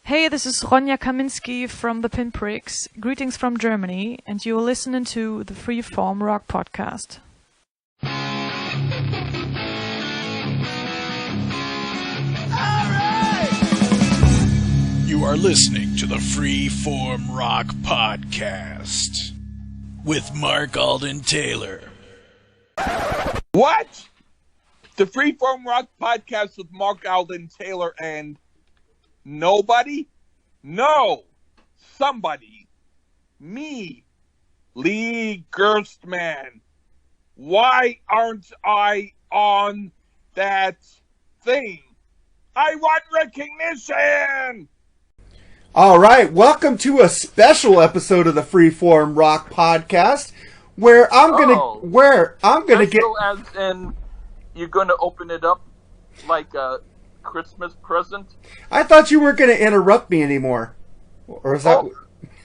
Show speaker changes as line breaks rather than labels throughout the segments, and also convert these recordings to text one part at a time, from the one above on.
Hey, this is Ronja Kaminski from the Pinpricks. Greetings from Germany, and you are listening to the Freeform Rock Podcast.
You are listening to the Freeform Rock Podcast with Mark Alden Taylor.
What? The Freeform Rock Podcast with Mark Alden Taylor and nobody? No. Somebody. Me. Lee Gerstmann. Why aren't I on that thing? I want recognition!
All right, welcome to a special episode of the Freeform Rock Podcast, where I'm gonna get.
As in, you're gonna open it up like a Christmas present.
I thought you weren't gonna interrupt me anymore, or is that?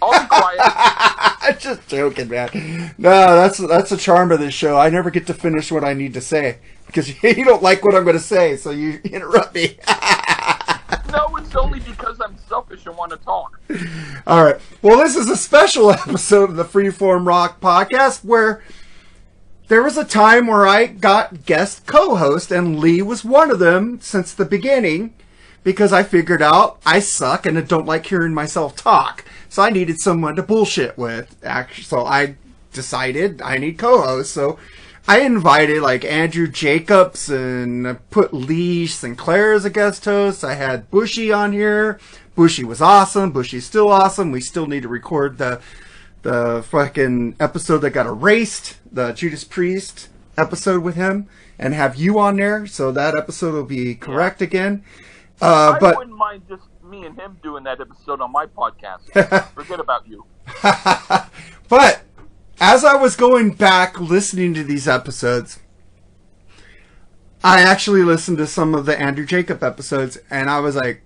I'll be quiet.
I'm just joking, man. No, that's the charm of this show. I never get to finish what I need to say because you don't like what I'm going to say, so you interrupt me.
No, it's only because I'm selfish and want to talk.
All right. Well, this is a special episode of the Freeform Rock Podcast where there was a time where I got guest co-host, and Lee was one of them since the beginning because I figured out I suck and I don't like hearing myself talk. So I needed someone to bullshit with. Actually, so I decided I need co-hosts. So I invited like Andrew Jacobs and put Lee Sinclair as a guest host. I had Bushy on here. Bushy was awesome. Bushy's still awesome. We still need to record the fucking episode that got erased, the Judas Priest episode with him, and have you on there. So that episode will be correct again.
I wouldn't mind just me and him doing that episode on my podcast. Forget about you.
But as I was going back listening to these episodes, I actually listened to some of the Andrew Jacob episodes, and I was like,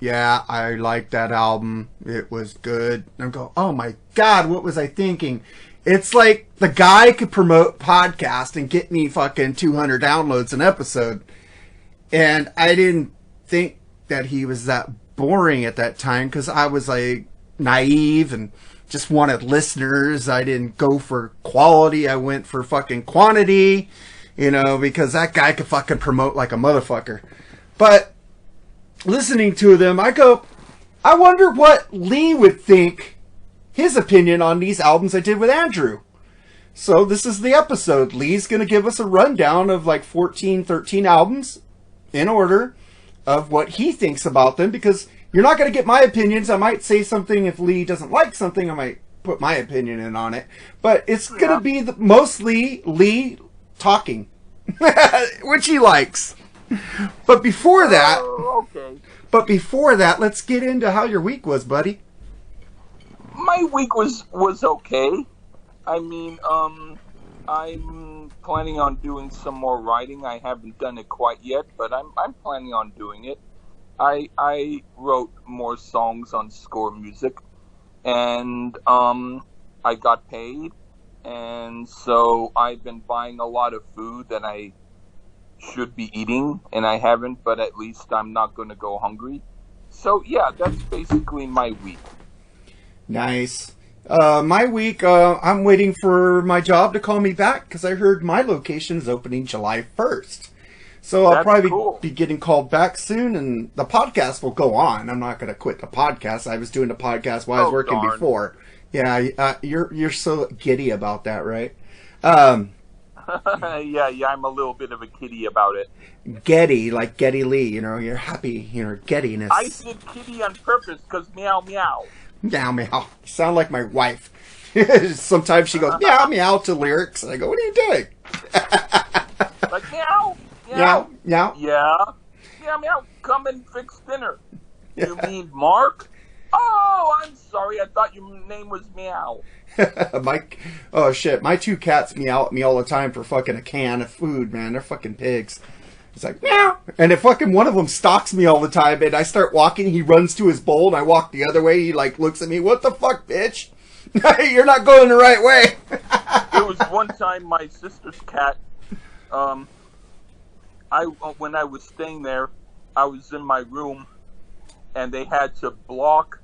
yeah, I like that album. It was good. And I'm going, oh my God, what was I thinking? It's like the guy could promote podcast and get me fucking 200 downloads an episode. And I didn't think that he was that boring at that time because I was like naive and just wanted listeners. I didn't go for quality. I went for fucking quantity, because that guy could fucking promote like a motherfucker. But listening to them, I go, I wonder what Lee would think, his opinion on these albums I did with Andrew. So this is the episode. Lee's going to give us a rundown of like 13 albums in order of what he thinks about them, because you're not going to get my opinions. I might say something if Lee doesn't like something. I might put my opinion in on it. But it's going to be mostly Lee talking, which he likes. But before that, let's get into how your week was, buddy.
My week was okay. I mean, I'm planning on doing some more writing. I haven't done it quite yet, but I'm planning on doing it. I wrote more songs on Score Music, and I got paid, and so I've been buying a lot of food that I should be eating, and I haven't, but at least I'm not going to go hungry. So yeah, that's basically my week.
Nice. My week, I'm waiting for my job to call me back because I heard my location is opening July 1st. So I'll probably be getting called back soon, and the podcast will go on. I'm not going to quit the podcast. I was doing the podcast while I was working before. Yeah, you're so giddy about that, right?
Yeah, I'm a little bit of a kitty about it.
Getty, like Geddy Lee, you're happy, gettyness.
I said kitty on purpose because meow meow.
Meow meow. You sound like my wife. Sometimes she goes meow meow to lyrics, and I go, what are you doing?
Like meow,
meow, meow.
Yeah, meow meow. Come and fix dinner. You mean Mark? Oh, I'm sorry. I thought your name was Meow.
Oh shit, my two cats meow at me all the time for fucking a can of food, man. They're fucking pigs. It's like, meow. And if fucking one of them stalks me all the time and I start walking, he runs to his bowl and I walk the other way. He like looks at me, what the fuck, bitch? You're not going the right way.
There was one time my sister's cat, when I was staying there, I was in my room and they had to block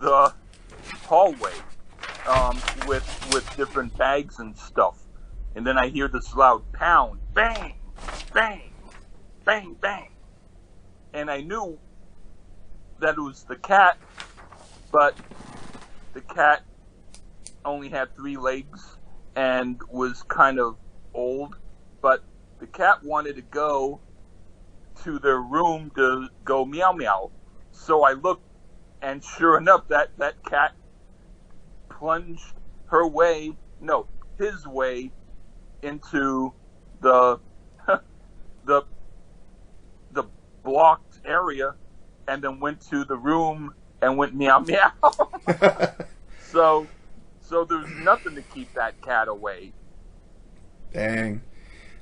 the hallway with different bags and stuff. And then I hear this loud pound, bang, bang, bang, bang. And I knew that it was the cat, but the cat only had 3 legs and was kind of old. But the cat wanted to go to their room to go meow meow. So I looked, and sure enough, that cat plunged his way into the the blocked area, and then went to the room and went meow meow. So there's nothing to keep that cat away.
Dang.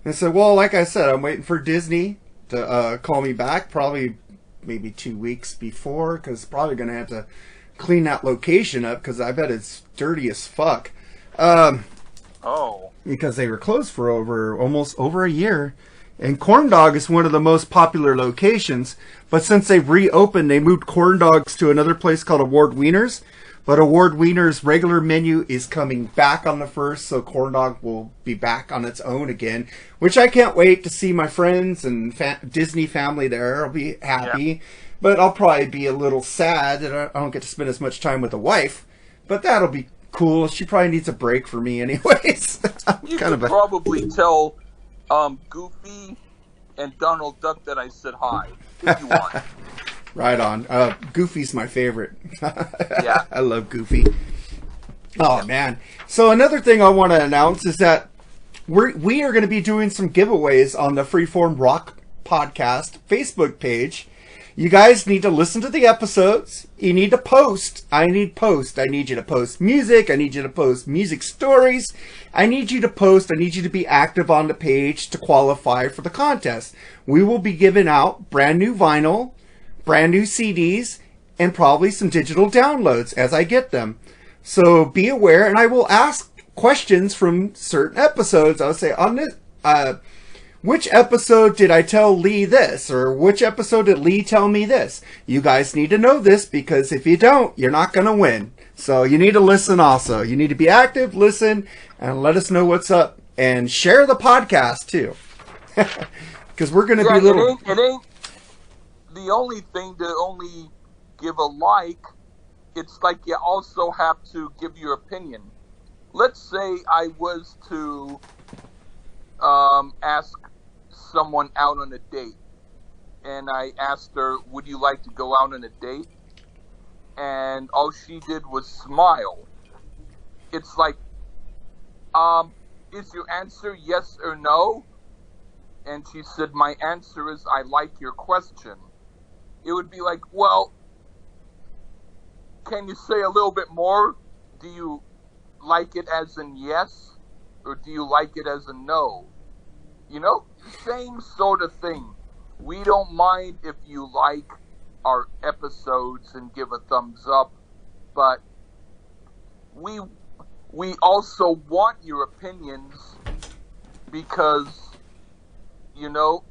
And so, well, like I said, I'm waiting for Disney to call me back, probably maybe 2 weeks before, because probably going to have to clean that location up, because I bet it's dirty as fuck. Because they were closed for almost over a year. And Corn Dog is one of the most popular locations, but since they've reopened, they moved Corn Dogs to another place called Award Wieners. But Award Wieners' regular menu is coming back on the 1st, so Corn Dog will be back on its own again, which I can't wait to see my friends and Disney family there. I'll be happy, yeah. But I'll probably be a little sad that I don't get to spend as much time with the wife, but that'll be cool. She probably needs a break for me anyways.
You could probably tell Goofy and Donald Duck that I said hi, if you want.
Right on. Goofy's my favorite.
Yeah.
I love Goofy. Oh, man. So another thing I want to announce is that we are going to be doing some giveaways on the Freeform Rock Podcast Facebook page. You guys need to listen to the episodes. You need to post. I need you to post music. I need you to post music stories. I need you to post. I need you to be active on the page to qualify for the contest. We will be giving out brand new vinyl, brand new CDs, and probably some digital downloads as I get them. So be aware, and I will ask questions from certain episodes. I'll say, on this, which episode did I tell Lee this? Or which episode did Lee tell me this? You guys need to know this, because if you don't, you're not going to win. So you need to listen also. You need to be active, listen, and let us know what's up. And share the podcast, too. Because we're going to be little...
It ain't the only thing to only give a like. It's like you also have to give your opinion. Let's say I was to ask someone out on a date, and I asked her, would you like to go out on a date? And all she did was smile. It's like, is your answer yes or no? And she said, my answer is, I like your question. It would be like, well, can you say a little bit more? Do you like it as in yes, or do you like it as a no? You know, same sort of thing. We don't mind if you like our episodes and give a thumbs up, but we also want your opinions, because, you know,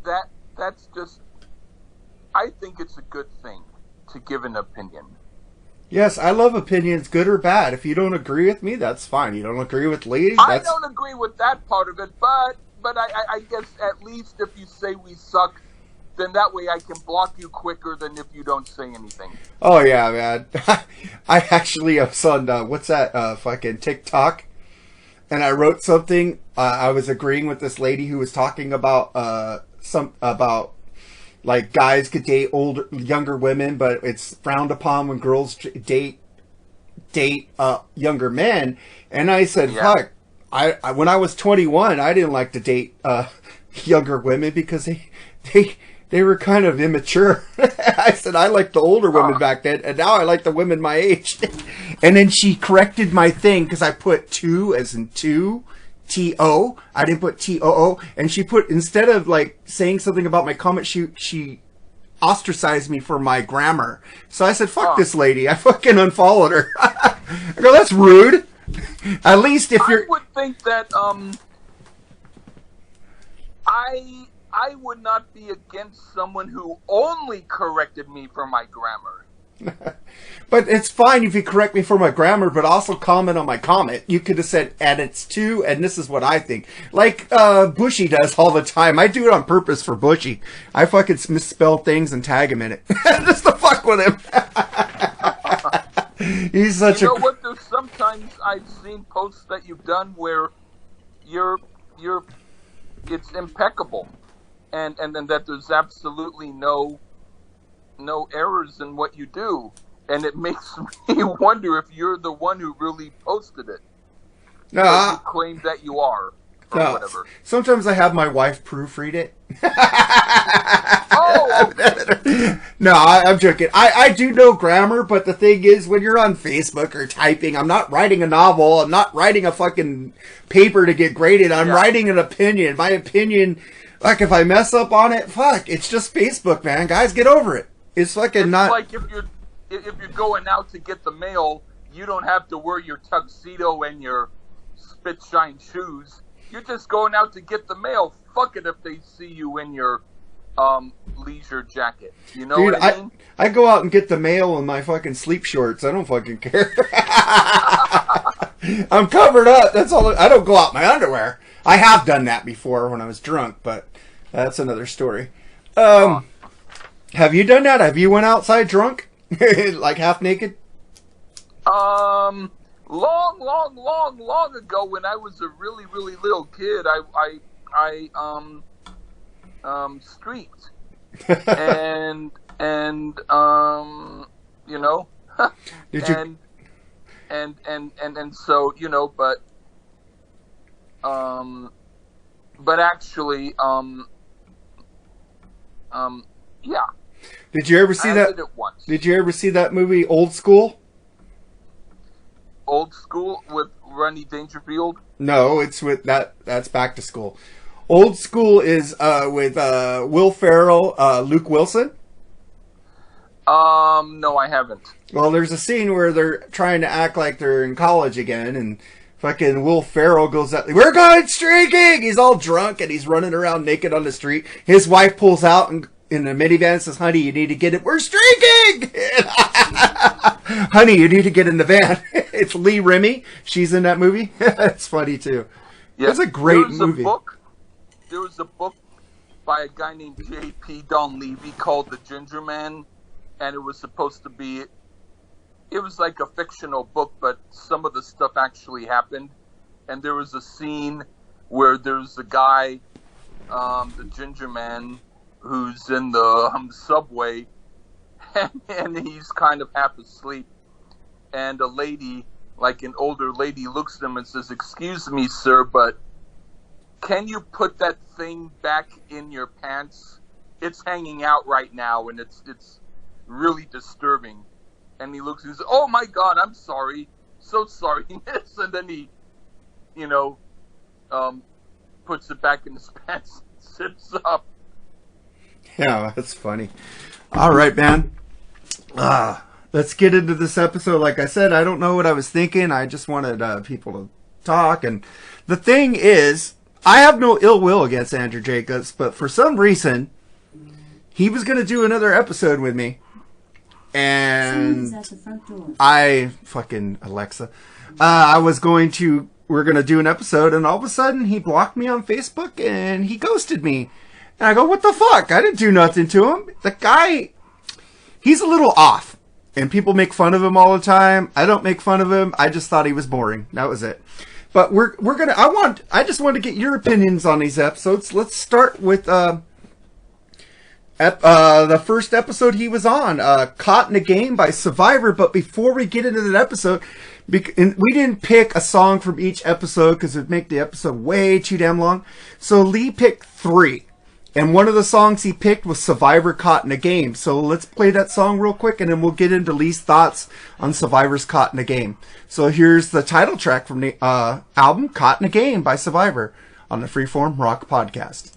that's just, I think it's a good thing to give an opinion.
Yes, I love opinions, good or bad. If you don't agree with me, that's fine. You don't agree with Lee?
I don't agree with that part of it, but I guess at least if you say we suck, then that way I can block you quicker than if you don't say anything.
Oh, yeah, man. I actually was on, what's that, fucking TikTok? And I wrote something. I was agreeing with this lady who was talking about, like, guys could date younger women, but it's frowned upon when girls date younger men. And I said, yeah. Fuck, I when I was 21, I didn't like to date younger women because they were kind of immature. I said I liked the older women back then, and now I like the women my age. And then she corrected my thing because I put 2 as in 2. T-O. I didn't put T-O-O. And she put, instead of like saying something about my comment, she ostracized me for my grammar. So I said, fuck this lady. I fucking unfollowed her. I go, that's rude. At least if you're...
I would think that, I would not be against someone who only corrected me for my grammar.
But it's fine if you correct me for my grammar, but also comment on my comment. You could have said, and it's too, and this is what I think. Like Bushy does all the time. I do it on purpose for Bushy. I fucking misspell things and tag him in it. Just to fuck with him. He's such
You know what? There's sometimes I've seen posts that you've done where it's impeccable. And that there's absolutely no errors in what you do, and it makes me wonder if you're the one who really posted it.
No,
you claim that you are, or
no.
whatever.
Sometimes I have my wife proofread it.
Oh!
No, I'm joking. I do know grammar, but the thing is, when you're on Facebook or typing, I'm not writing a novel. I'm not writing a fucking paper to get graded. I'm writing an opinion. My opinion. Like, if I mess up on it, fuck, it's just Facebook, man. Guys, get over it. It's fucking
It's
not...
like if you're going out to get the mail, you don't have to wear your tuxedo and your spit-shine shoes. You're just going out to get the mail. Fuck it if they see you in your leisure jacket. You know what I mean?
I go out and get the mail in my fucking sleep shorts. I don't fucking care. I'm covered up. That's all. I don't go out in my underwear. I have done that before when I was drunk, but that's another story. Have you done that? Have you went outside drunk? Like half naked?
Long ago when I was a really, really little kid, I streaked. and you know,
Did you...
and so, you know, but actually, yeah.
Did you ever see that?
Did it once.
Did you ever see that movie Old School?
Old School with Rodney Dangerfield?
No, it's with that's Back to School. Old School is with Will Ferrell, Luke Wilson.
No, I haven't.
Well, there's a scene where they're trying to act like they're in college again, and fucking Will Ferrell goes out, "We're going streaking!" He's all drunk, and he's running around naked on the street. His wife pulls out and in the minivan and says, "Honey, you need to get it. We're streaking!" "Honey, you need to get in the van." It's Lee Remy. She's in that movie. It's funny, too. Yeah, it's a great movie.
There was a book by a guy named J.P. Donlevy called The Ginger Man, and it was supposed to be... It was like a fictional book, but some of the stuff actually happened. And there was a scene where there's a guy, the Ginger Man, who's in the subway, and he's kind of half asleep. And a lady, like an older lady, looks at him and says, "Excuse me, sir, but can you put that thing back in your pants? It's hanging out right now, and it's really disturbing." And he looks and says, "Oh my God, I'm sorry, so sorry, miss." And then he, you know, puts it back in his pants and sits up.
Yeah, that's funny. All right, man. Let's get into this episode. Like I said, I don't know what I was thinking. I just wanted people to talk. And the thing is, I have no ill will against Andrew Jacobs, but for some reason, he was going to do another episode with me. And I fucking Alexa. We're going to do an episode, and all of a sudden he blocked me on Facebook and he ghosted me. And I go, what the fuck? I didn't do nothing to him. The guy, he's a little off. And people make fun of him all the time. I don't make fun of him. I just thought he was boring. That was it. But I just want to get your opinions on these episodes. Let's start with the first episode he was on, Caught in a Game by Survivor. But before we get into that episode, we didn't pick a song from each episode because it would make the episode way too damn long. So Lee picked 3. And one of the songs he picked was Survivor Caught in a Game. So let's play that song real quick, and then we'll get into Lee's thoughts on Survivor's Caught in a Game. So here's the title track from the album Caught in a Game by Survivor on the Freeform Rock Podcast.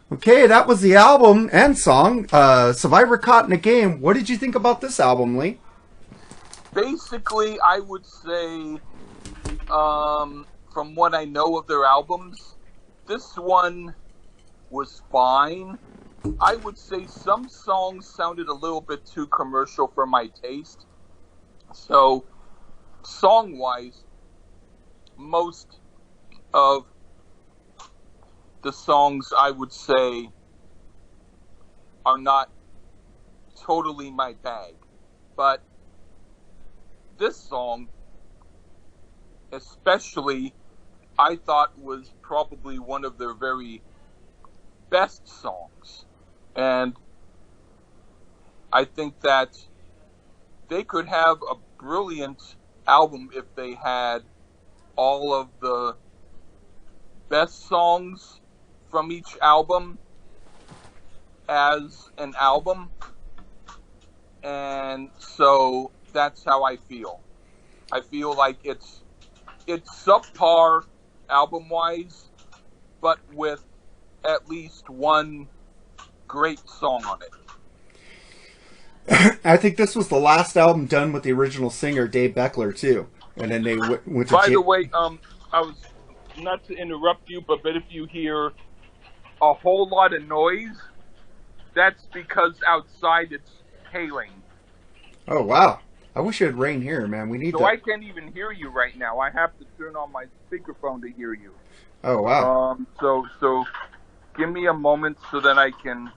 Okay, that was the album and song, Survivor Caught in a Game. What did you think about this album, Lee?
Basically, I would say, from what I know of their albums, this one was fine. I would say some songs sounded a little bit too commercial for my taste. So, song-wise, most of the songs, I would say, are not totally my bag. But this song, especially, I thought was probably one of their very best songs. And I think that they could have a brilliant album if they had all of the best songs from each album as an album. And so that's how I feel. I feel like it's subpar album-wise, but with at least one great song on it.
I think this was the last album done with the original singer, Dave Beckler, too. And then they went to...
By the way, I was, not to interrupt you, but if you hear a whole lot of noise, that's because outside it's hailing.
Oh, wow. I wish it would rain here, man. We need
So
to...
I can't even hear you right now. I have to turn on my speakerphone to hear you.
Oh, wow.
So give me a moment so that I can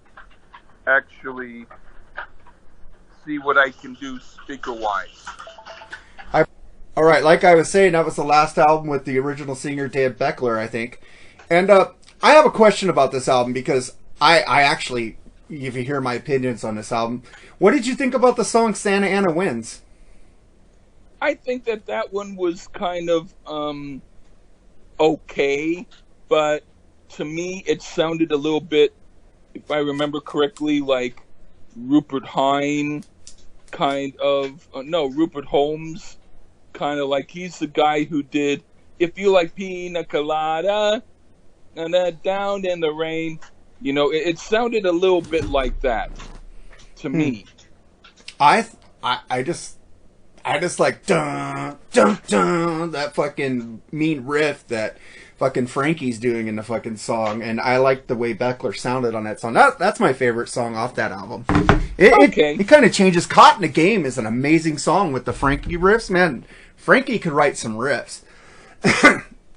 actually see what I can do speaker-wise.
All right, like I was saying, that was the last album with the original singer, Dave Beckler, I think. And I have a question about this album because I actually, if you hear my opinions on this album, what did you think about the song Santa Ana Wins?
I think that one was kind of okay, but to me it sounded a little bit, if I remember correctly, like Rupert Hine kind of, Rupert Holmes, kind of like he's the guy who did If You Like Pina Colada and Down in the Rain. You know, it sounded a little bit like that to me.
I just like dun dun dun, that fucking mean riff that fucking Frankie's doing in the fucking song, and I like the way Beckler sounded on that song. That's my favorite song off that album. It kind of changes. Caught in the Game is an amazing song with the Frankie riffs. Man, Frankie could write some riffs.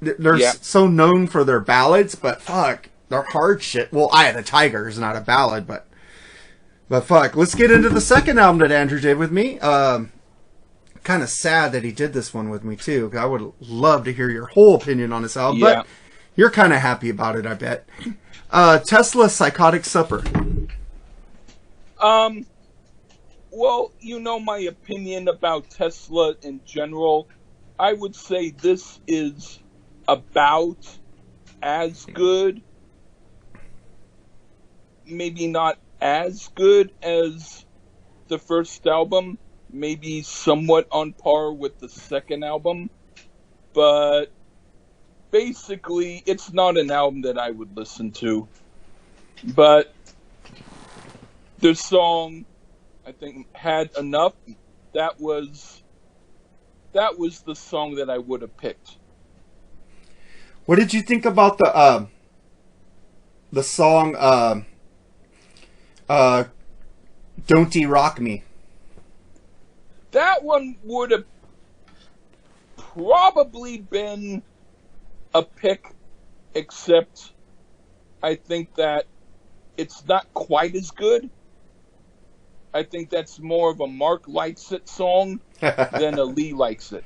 They're so known for their ballads, but fuck, they're hard shit. Well, Eye of the Tiger is not a ballad, but fuck. Let's get into the second album that Andrew did with me. Kind of sad that he did this one with me too. I would love to hear your whole opinion on this album, but you're kind of happy about it, I bet. Tesla Psychotic Supper.
Well, you know my opinion about Tesla in general. I would say this is about as good, maybe not as good as the first album, maybe somewhat on par with the second album, but basically it's not an album that I would listen to. But the song, I think, Had Enough, that was the song that I would have picked.
What did you think about the song Don't Rock Me?
That one would have probably been a pick, except I think that it's not quite as good. I think that's more of a Mark Likes It song than a Lee Likes It.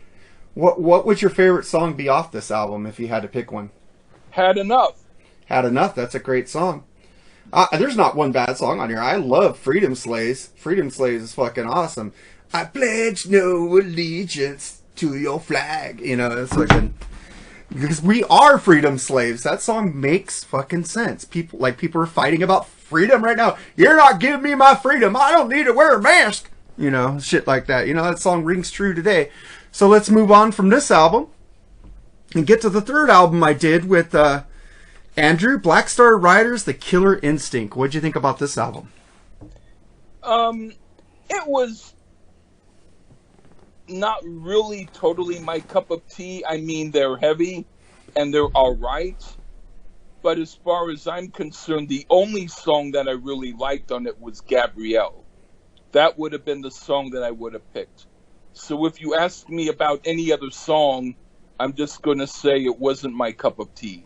What would your favorite song be off this album if you had to pick one?
Had Enough.
Had Enough, that's a great song. There's not one bad song on here. I love Freedom Slays. Freedom Slays is fucking awesome. I pledge no allegiance to your flag. You know, it's like because we are freedom slaves. That song makes fucking sense. People are fighting about freedom right now. You're not giving me my freedom. I don't need to wear a mask. You know, shit like that. You know, that song rings true today. So let's move on from this album and get to the third album I did with Andrew, Black Star Riders, The Killer Instinct. What'd you think about this album?
It was not really totally my cup of tea. I mean, they're heavy and they're all right. But as far as I'm concerned, the only song that I really liked on it was Gabrielle. That would have been the song that I would have picked. So if you ask me about any other song, I'm just going to say it wasn't my cup of tea.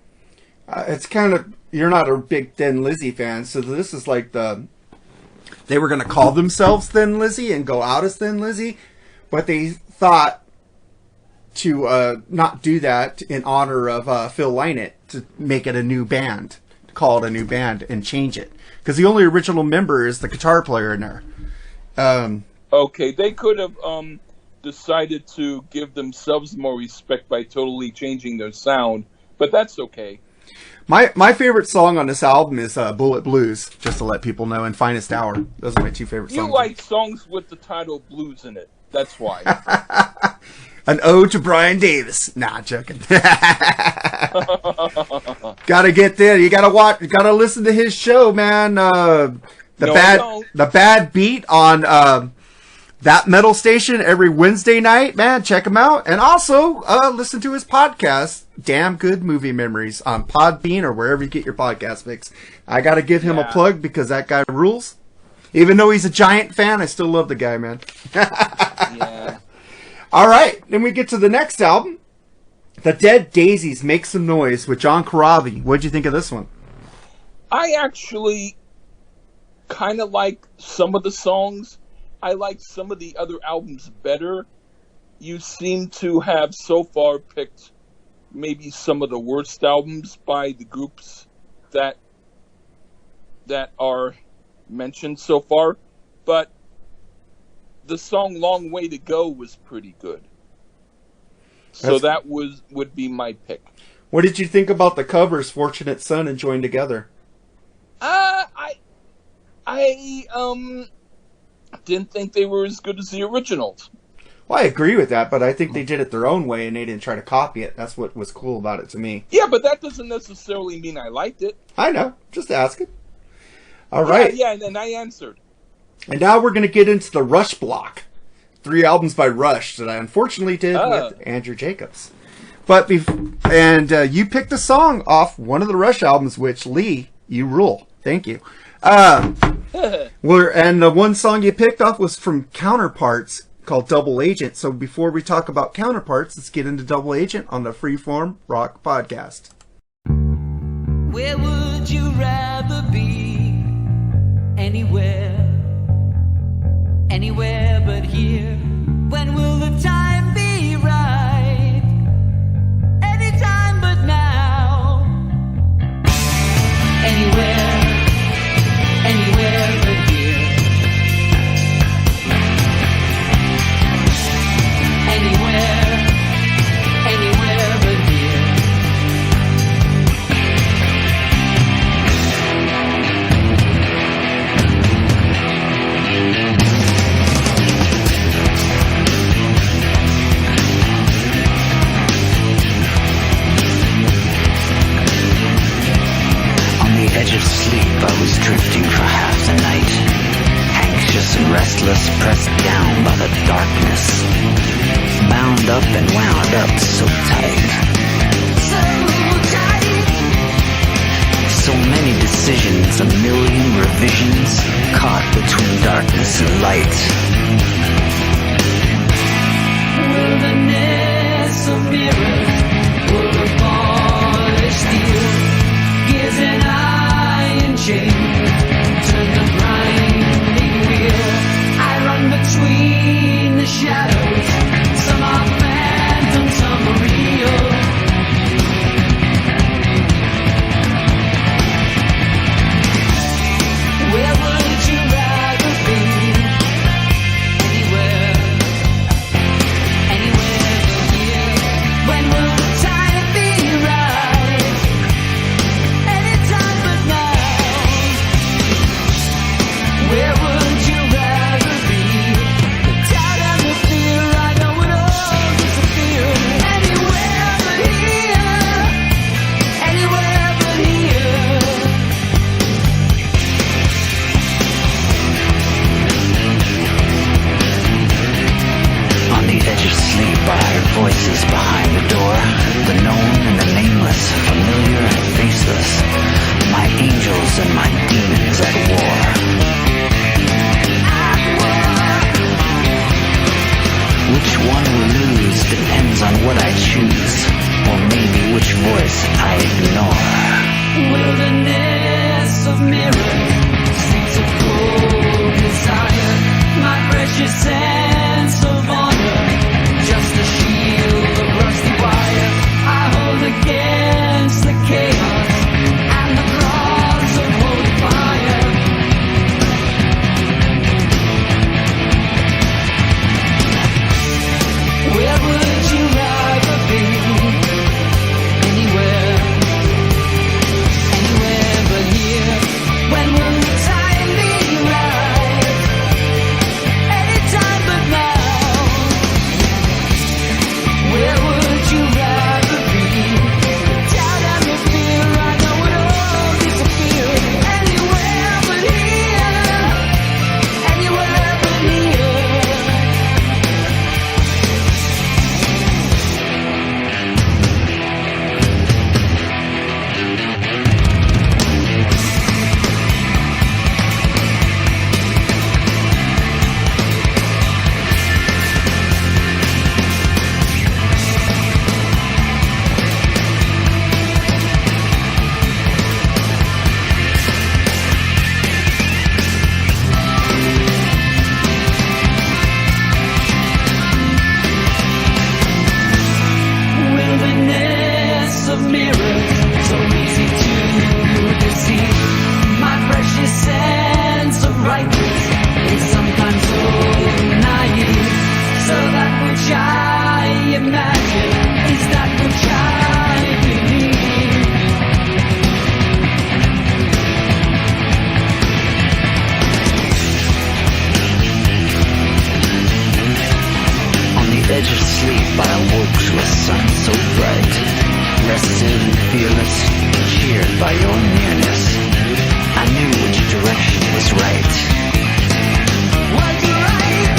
It's kind of, you're not a big Thin Lizzy fan, so this is like they were going to call themselves Thin Lizzy and go out as Thin Lizzy, but they thought to not do that in honor of Phil Lynott, to make it a new band, call it a new band and change it. Because the only original member is the guitar player in there.
Okay, they could have decided to give themselves more respect by totally changing their sound, but that's okay.
My favorite song on this album is Bullet Blues, just to let people know, and Finest Hour. Those are my two favorite songs.
You like songs with the title blues in it. That's why.
An ode to Brian Davis. Nah, I'm joking. Gotta get there. You gotta watch. You gotta listen to his show, man. The Bad Beat on that metal station every Wednesday night, man. Check him out, and also listen to his podcast, Damn Good Movie Memories, on Podbean or wherever you get your podcast fix. I gotta give him a plug because that guy rules. Even though he's a giant fan, I still love the guy, man.
Yeah.
All right, then we get to the next album. The Dead Daisies Make Some Noise with John Corabi. What'd you think of this one?
I actually kind of like some of the songs. I like some of the other albums better. You seem to have so far picked maybe some of the worst albums by the groups that are mentioned so far, but the song Long Way to Go was pretty good. So that would be my pick.
What did you think about the covers, Fortunate Son and Join Together?
I didn't think they were as good as the originals.
Well, I agree with that, but I think they did it their own way and they didn't try to copy it. That's what was cool about it to me.
Yeah, but that doesn't necessarily mean I liked it.
I know. Just asking. All right.
Yeah, and I answered.
And now we're going to get into the Rush block. 3 albums by Rush that I unfortunately did with Andrew Jacobs. But you picked a song off one of the Rush albums, which, Lee, you rule. Thank you. And the one song you picked off was from Counterparts called Double Agent. So before we talk about Counterparts, let's get into Double Agent on the Freeform Rock Podcast.
Where would you rather be? Anywhere but here. When will the time be right? Anytime but now. Anywhere but here. Anywhere but here.
Edge of sleep, I was drifting for half the night, anxious and restless, pressed down by the darkness, bound up and wound up so tight. So many decisions, a million revisions, caught between darkness and light.
Wilderness of mirrors, full of polished steel, gears and iron chain, turn the grinding wheel. I run between the shadows, some are phantom, some are real. Where would you rather be? Anywhere but here. When will the time be right? Anytime but now. Where would you rather be? The doubt and the fear, I know it all disappear. Anywhere but here. Anywhere but here.
On the edge of sleep, I heard voices behind the door, the known and the nameless, familiar and faceless, my angels and my demons at war. Which one will lose depends on what I choose, or maybe which voice I ignore.
Wilderness of mirrors, streets of cold desire, my precious sense of honor, just a shield of rusty wire I hold against the chaos and the cross of holy fire. Where would you rather be? Anywhere mirrors, so easy to deceive. My precious sense of rightness is sometimes so naive. So that which I imagine is that which I believe.
On the edge of sleep, I awoke to a sun so bright, rested and fearless, cheered by your nearness. I knew which direction was right.
Was right.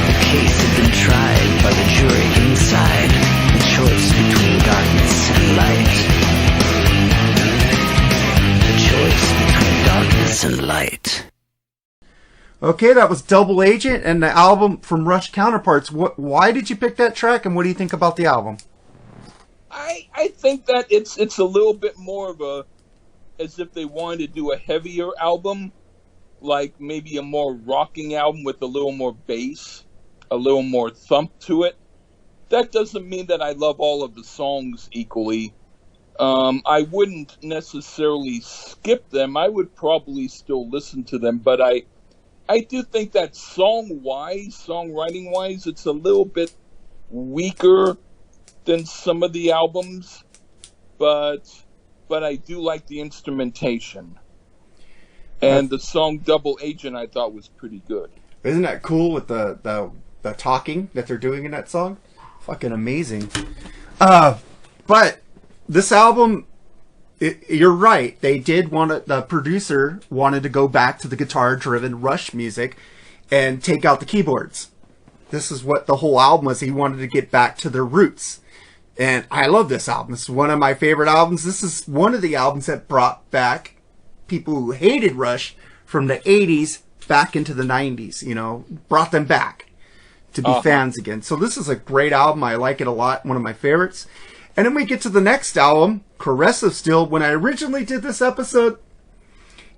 The case had been tried by the jury inside, the choice between darkness and light. The choice between darkness and light.
Okay, that was Double Agent and the album from Rush Counterparts. Why did you pick that track, and what do you think about the album?
I think that it's a little bit more of a, as if they wanted to do a heavier album, like maybe a more rocking album with a little more bass, a little more thump to it. That doesn't mean that I love all of the songs equally. I wouldn't necessarily skip them. I would probably still listen to them, but I do think that songwriting-wise, it's a little bit weaker than some of the albums, but I do like the instrumentation. And the song Double Agent I thought was pretty good.
Isn't that cool with the talking that they're doing in that song? Fucking amazing. But this album, you're right. They did the producer wanted to go back to the guitar-driven Rush music and take out the keyboards. This is what the whole album was. He wanted to get back to their roots. And I love this album. This is one of my favorite albums. This is one of the albums that brought back people who hated Rush from the 80s back into the 90s, brought them back to be fans again. So this is a great album. I like it a lot. One of my favorites. And then we get to the next album, Caress of Steel. When I originally did this episode,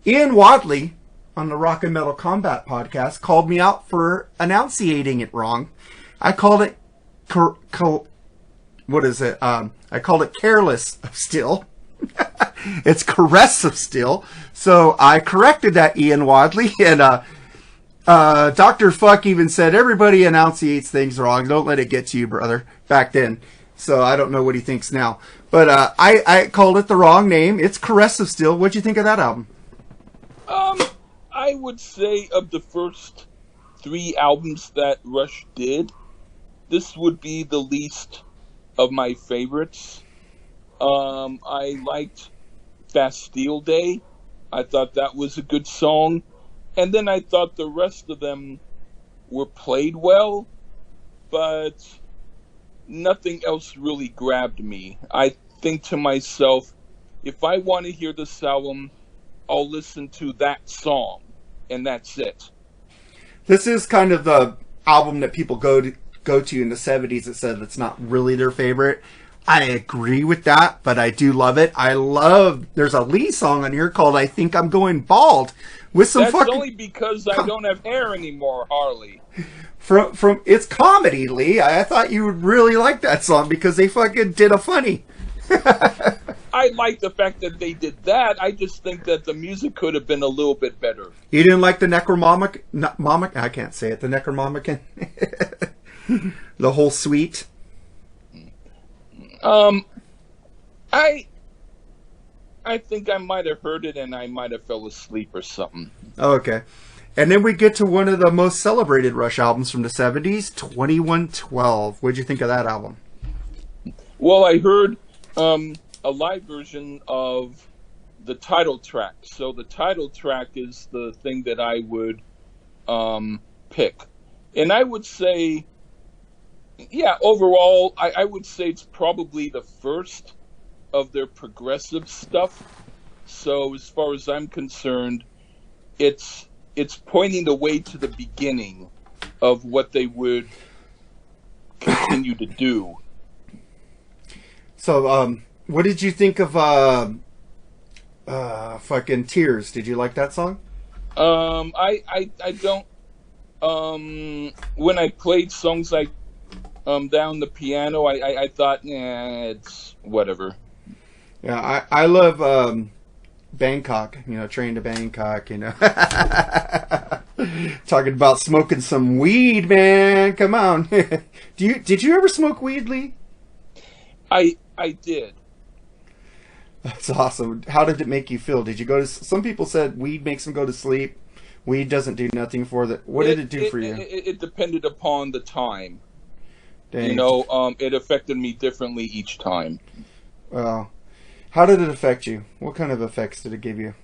Ian Wadley on the Rock and Metal Combat podcast called me out for enunciating it wrong. I called it I called it Careless of Steel. It's Caress of Steel. So I corrected that, Ian Wadley, and Dr. Fuck even said everybody enunciates things wrong. Don't let it get to you, brother. Back then. So I don't know what he thinks now. But I called it the wrong name. It's Caress of Steel. What'd you think of that album?
I would say of the first 3 albums that Rush did, this would be the least of my favorites. I liked Bastille Day. I thought that was a good song. And then I thought the rest of them were played well, but nothing else really grabbed me. I think to myself, if I want to hear this album, I'll listen to that song, and that's it.
This is kind of the album that people go to in the 70s that said it's not really their favorite. I agree with that, but I do love it. There's a Lee song on here called I Think I'm Going Bald with some
That's only because I don't have hair anymore, Harley.
From it's comedy, Lee. I thought you would really like that song because they fucking did a funny.
I like the fact that they did that. I just think that the music could have been a little bit better.
You didn't like the Necromomic? I can't say it. The Necromomican? The whole suite?
I think I might have heard it and I might have fell asleep or something.
Okay. And then we get to one of the most celebrated Rush albums from the 70s, 2112. What'd you think of that album?
Well, I heard a live version of the title track. So the title track is the thing that I would pick. And I would say, yeah, overall, I would say it's probably the first of their progressive stuff. So as far as I'm concerned, it's pointing the way to the beginning of what they would continue to do.
So, what did you think of fucking Tears? Did you like that song?
I don't. When I played songs like down the piano. I thought, it's whatever.
Yeah, I love Bangkok. Train to Bangkok. Talking about smoking some weed, man. Come on. Did you ever smoke weed, Lee?
I did.
That's awesome. How did it make you feel? Did you go to? Some people said weed makes them go to sleep. Weed doesn't do nothing for that. What did it do for you?
It depended upon the time.
Dang.
It affected me differently each time.
Well, how did it affect you? What kind of effects did it give you?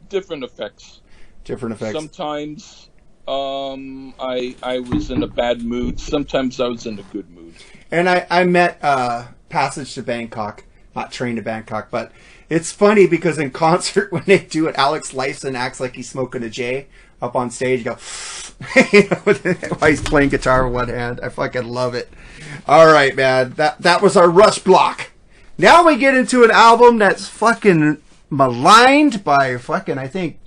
Different effects.
Different effects.
Sometimes, I was in a bad mood. Sometimes I was in a good mood.
And I met Passage to Bangkok, not Train to Bangkok, but it's funny because in concert when they do it, Alex Lifeson acts like he's smoking a J up on stage. You go, while he's playing guitar with one hand. I fucking love it. All right, man. That was our Rush block. Now we get into an album that's fucking maligned by fucking, I think,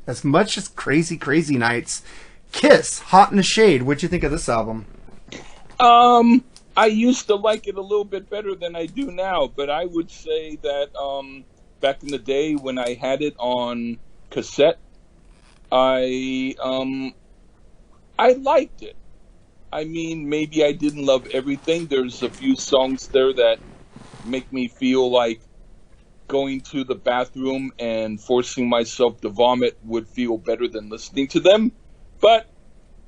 as much as Crazy Crazy Nights. Kiss, Hot in the Shade. What'd you think of this album?
I used to like it a little bit better than I do now, but I would say that back in the day when I had it on cassette, I liked it. I mean, maybe I didn't love everything. There's a few songs there that make me feel like going to the bathroom and forcing myself to vomit would feel better than listening to them. But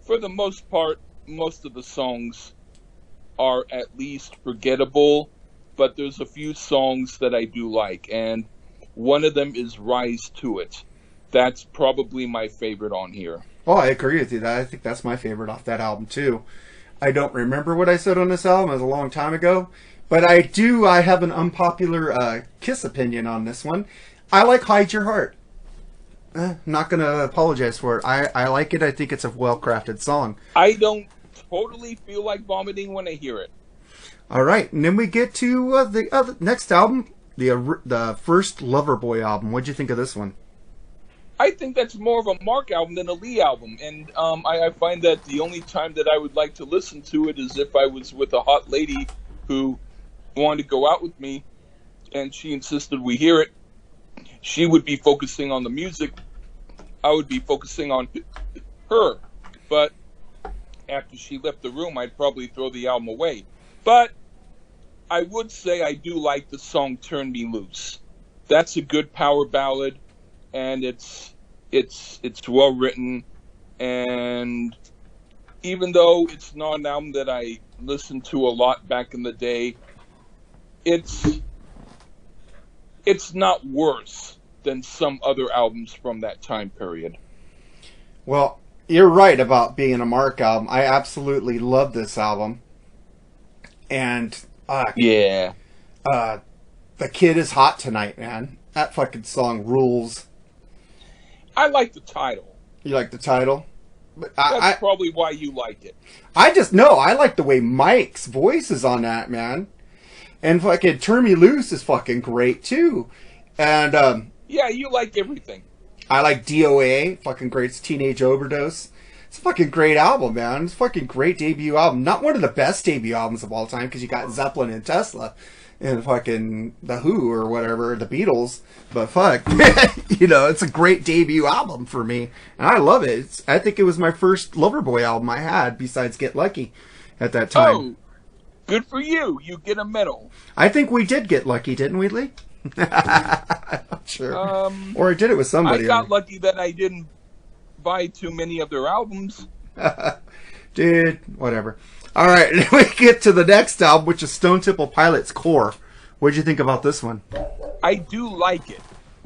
for the most part, most of the songs are at least forgettable, but there's a few songs that I do like, and one of them is Rise to It. That's probably my favorite on here.
Oh, I agree with you. I think that's my favorite off that album, too. I don't remember what I said on this album. It was a long time ago. But I have an unpopular Kiss opinion on this one. I like Hide Your Heart. I'm not going to apologize for it. I like it. I think it's a well-crafted song.
I don't totally feel like vomiting when I hear it.
All right. And then we get to the next album, the first Loverboy album. What'd you think of this one?
I think that's more of a Mark album than a Lee album. And I find that the only time that I would like to listen to it is if I was with a hot lady who wanted to go out with me and she insisted we hear it. She would be focusing on the music. I would be focusing on her. But after she left the room, I'd probably throw the album away. But I would say I do like the song Turn Me Loose. That's a good power ballad, and it's well written. And even though it's not an album that I listened to a lot back in the day, it's not worse than some other albums from that time period.
Well, you're right about being a Mark album. I absolutely love this album. And
yeah,
The Kid Is Hot Tonight, man. That fucking song rules.
I like the title.
You like the title? But
That's probably why you like it.
I like the way Mike's voice is on that, man. And fucking Turn Me Loose is fucking great too. And
yeah, you like everything.
I like DOA, fucking great. It's Teenage Overdose. It's a fucking great album, man. It's a fucking great debut album. Not one of the best debut albums of all time, because you got Zeppelin and Tesla and fucking The Who or whatever, the Beatles. But fuck, it's a great debut album for me. And I love it. I think it was my first Loverboy album I had, besides Get Lucky, at that time.
Oh, good for you. You get a medal.
I think we did get lucky, didn't we, Lee? I'm not sure. Or I did it with somebody.
I got lucky that I didn't buy too many of their albums.
Dude, whatever. All right, we get to the next album, which is Stone Temple Pilots' Core. What'd you think about this one?
I do like it.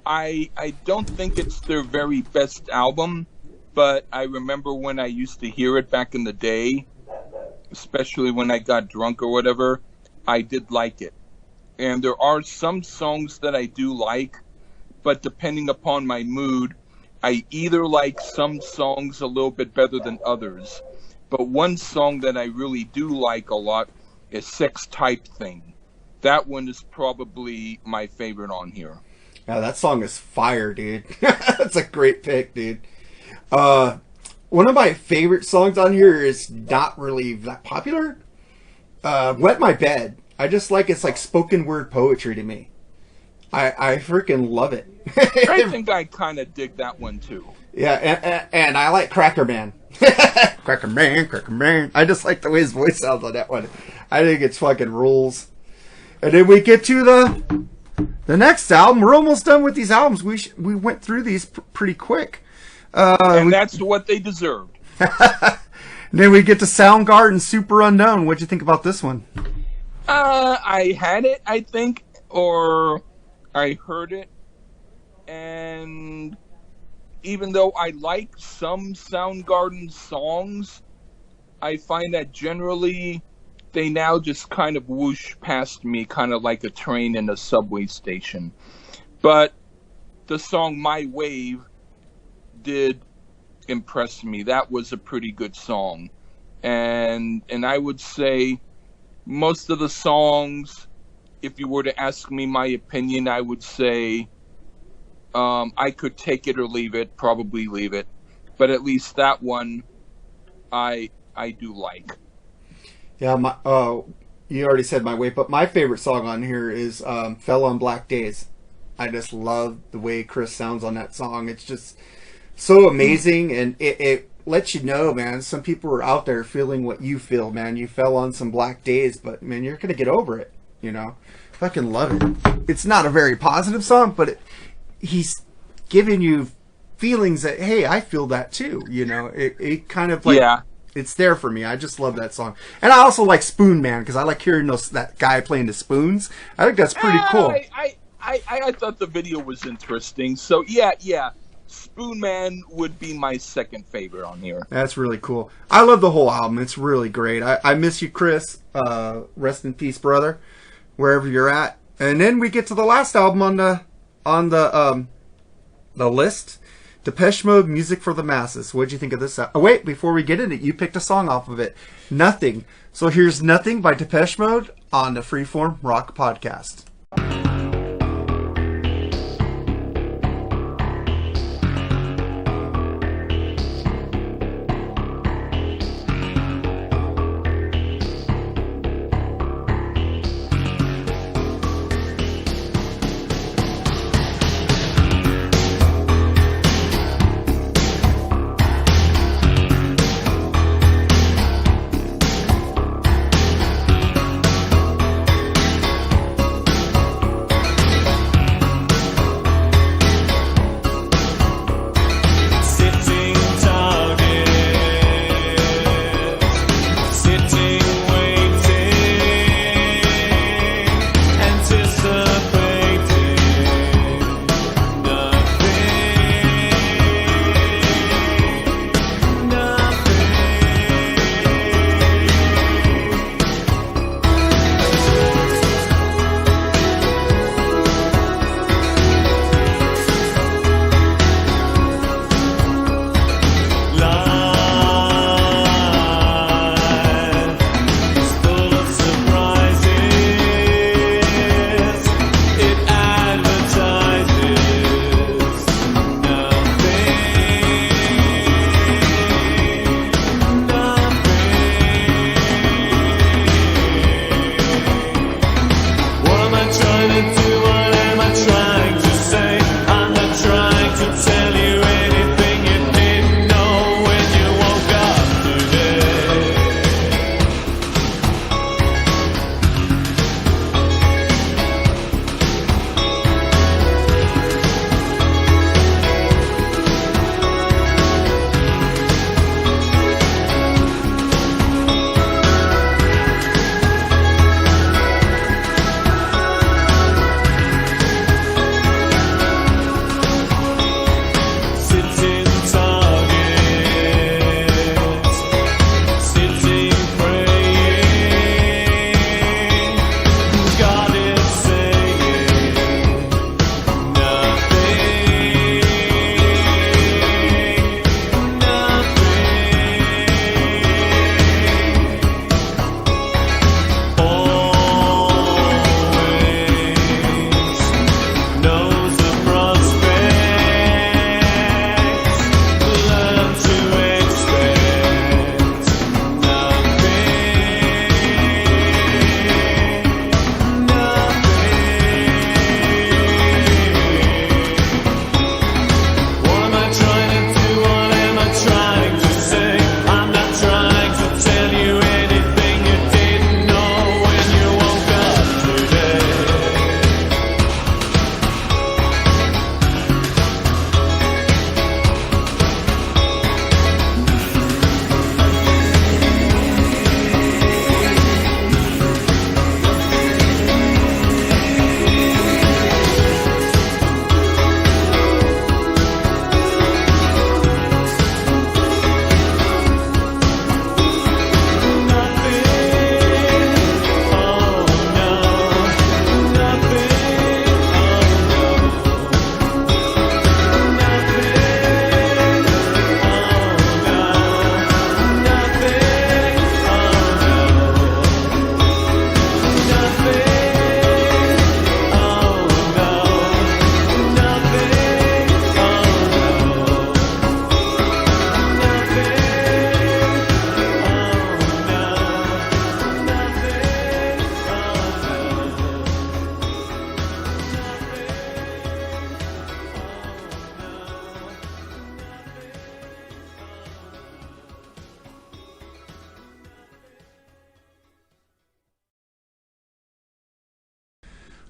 I don't think it's their very best album, but I remember when I used to hear it back in the day, especially when I got drunk or whatever, I did like it. And there are some songs that I do like, but depending upon my mood, I either like some songs a little bit better than others. But one song that I really do like a lot is Sex Type Thing. That one is probably my favorite on here.
Yeah, that song is fire, dude. That's a great pick, dude. one of my favorite songs on here is not really that popular. Wet My Bed. I just like it's like spoken word poetry to me. I freaking love it.
I think I kind of dig that one too.
Yeah, and I like Cracker Man. Cracker Man, Cracker Man. I just like the way his voice sounds on that one. I think it's fucking rules. And then we get to the next album. We're almost done with these albums. We went through these pretty quick.
And that's what they deserved.
Then we get to Soundgarden, Super Unknown. What'd you think about this one?
I had it, I think, or I heard it, and even though I like some Soundgarden songs, I find that generally they now just kind of whoosh past me, kind of like a train in a subway station. But the song My Wave did impress me. That was a pretty good song. And I would say most of the songs, if you were to ask me my opinion, I would say I could take it or leave it, probably leave it. But at least that one I do like.
Yeah, you already said My Wave, but my favorite song on here is Fell on Black Days. I just love the way Chris sounds on that song. It's just so amazing, and it lets you know, man, some people are out there feeling what you feel, man. You fell on some black days, but, man, you're going to get over it, you know? Fucking love it. It's not a very positive song, but he's giving you feelings that, hey, I feel that too, you know? It kind of like... Yeah. It's there for me. I just love that song. And I also like Spoon Man, because I like hearing that guy playing the spoons. I think that's pretty cool.
I thought the video was interesting. So, yeah. Spoon Man would be my second favorite on here.
That's really cool. I love the whole album. It's really great. I miss you, Chris. Rest in peace, brother, wherever you're at. And then we get to the last album on the list. Depeche Mode, Music for the Masses. What'd you think of this? Oh, wait, before we get into it, you picked a song off of it. Nothing. So here's Nothing by Depeche Mode on the Freeform Rock Podcast.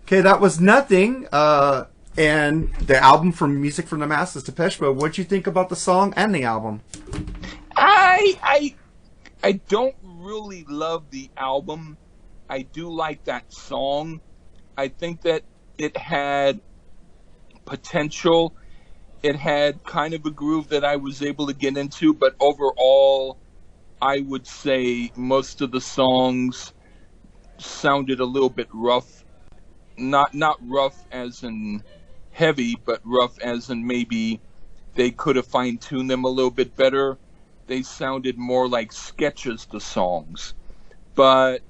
Okay, that was Nothing. And the album from Music from the Masses, Depeche Mode. What'd you think about the song and the album?
I don't really love the album. I do like that song. I think that it had potential. It had kind of a groove that I was able to get into, but overall, I would say most of the songs sounded a little bit rough. Not rough as in heavy, but rough as in maybe they could have fine-tuned them a little bit better. They sounded more like sketches to songs. But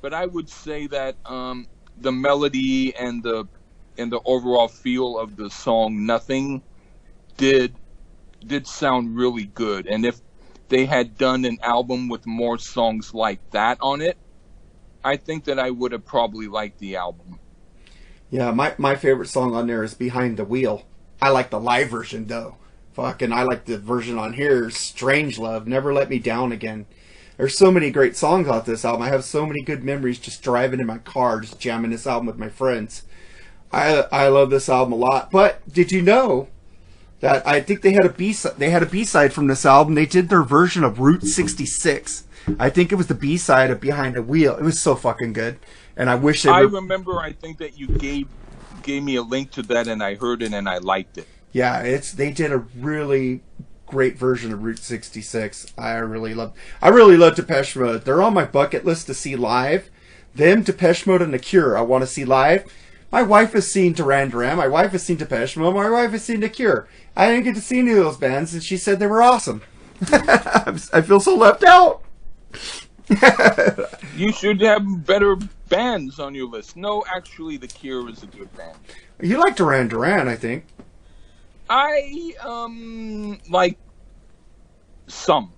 I would say that the melody and the overall feel of the song Nothing did sound really good. And if they had done an album with more songs like that on it, I think that I would have probably liked the album.
Yeah, my favorite song on there is Behind the Wheel. I like the live version, though. Fucking, I like the version on here, Strange Love, Never Let Me Down Again. There's so many great songs off this album. I have so many good memories just driving in my car, just jamming this album with my friends. I love this album a lot. But did you know that I think they had a B-side from this album? They did their version of Route 66. I think it was the B-side of Behind the Wheel. It was so fucking good. And I wish they
I remember, I think that you gave me a link to that, and I heard it, and I liked it.
Yeah, they did a really great version of Route 66. I really love Depeche Mode. They're on my bucket list to see live. Them, Depeche Mode, and The Cure, I want to see live. My wife has seen Duran Duran. My wife has seen Depeche Mode. My wife has seen The Cure. I didn't get to see any of those bands, and she said they were awesome. I feel so left out.
You should have better bands on your list. No, actually, The Cure is a good band.
You like Duran Duran, I think.
I like some.